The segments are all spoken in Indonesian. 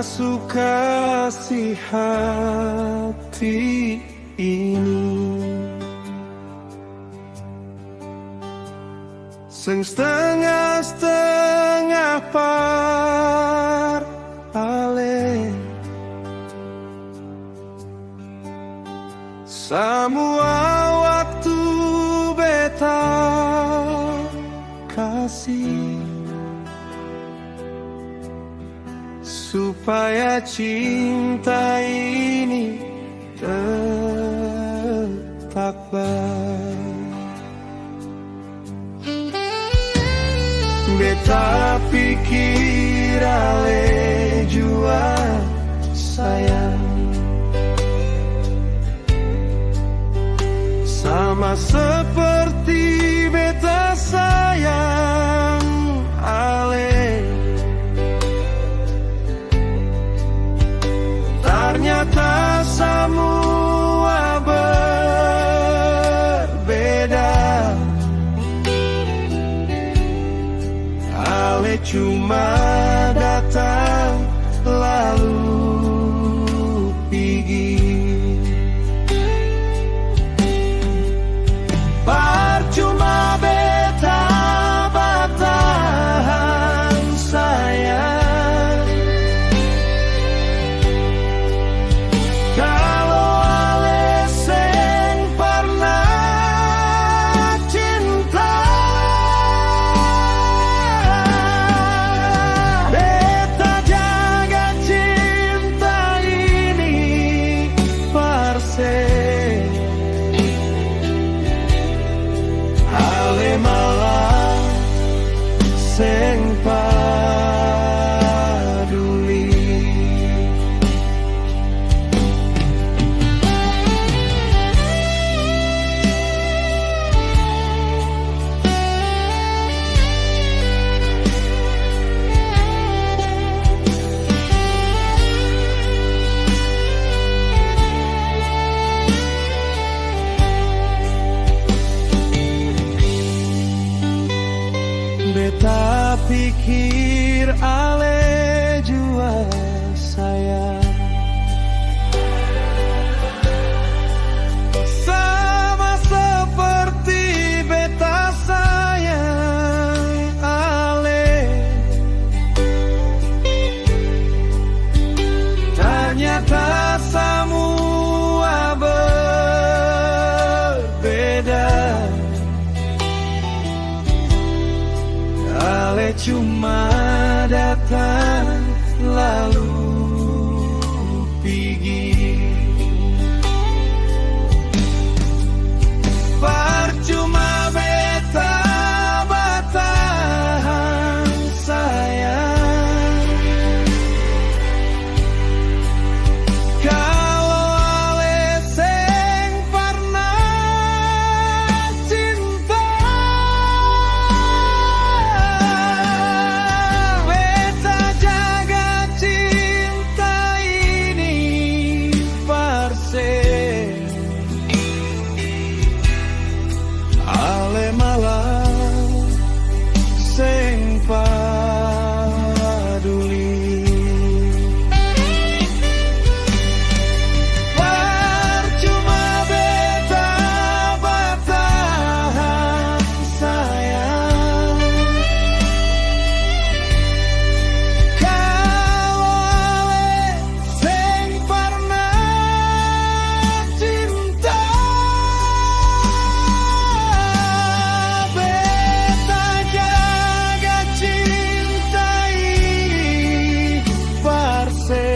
masuk kasih hati ini, sing setengah-setengah par ale. Semua waktu beta kasih supaya cinta ini tetap baik. Beta pikir ale jua sayang, sama seperti beta sayang ale. Ternyata semua berbeda, ale cuma datang lalu pergi. Percuma beta bertahan sayang, kalau ale seng pernah cinta. Beta jaga cinta ini parse, ale malah seng paduli. Beta pikir ale jua sayang, sama seperti beta sayang ale. Ternyata semua berbeda, ale cuma datang lalu pergi. Percuma beta bertahan sayang, kalau ale seng pernah cinta. Beta jaga cinta ini parse, ale malah seng paduli. Percuma beta bertahan sayang, kalau ale seng pernah cinta. Beta jaga cinta ini parse,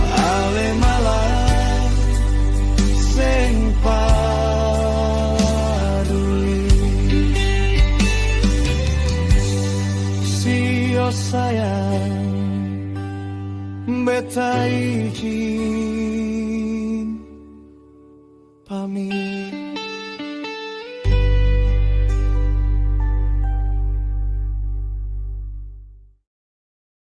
ale malah seng paduli. Sio sayang, beta izin pamit.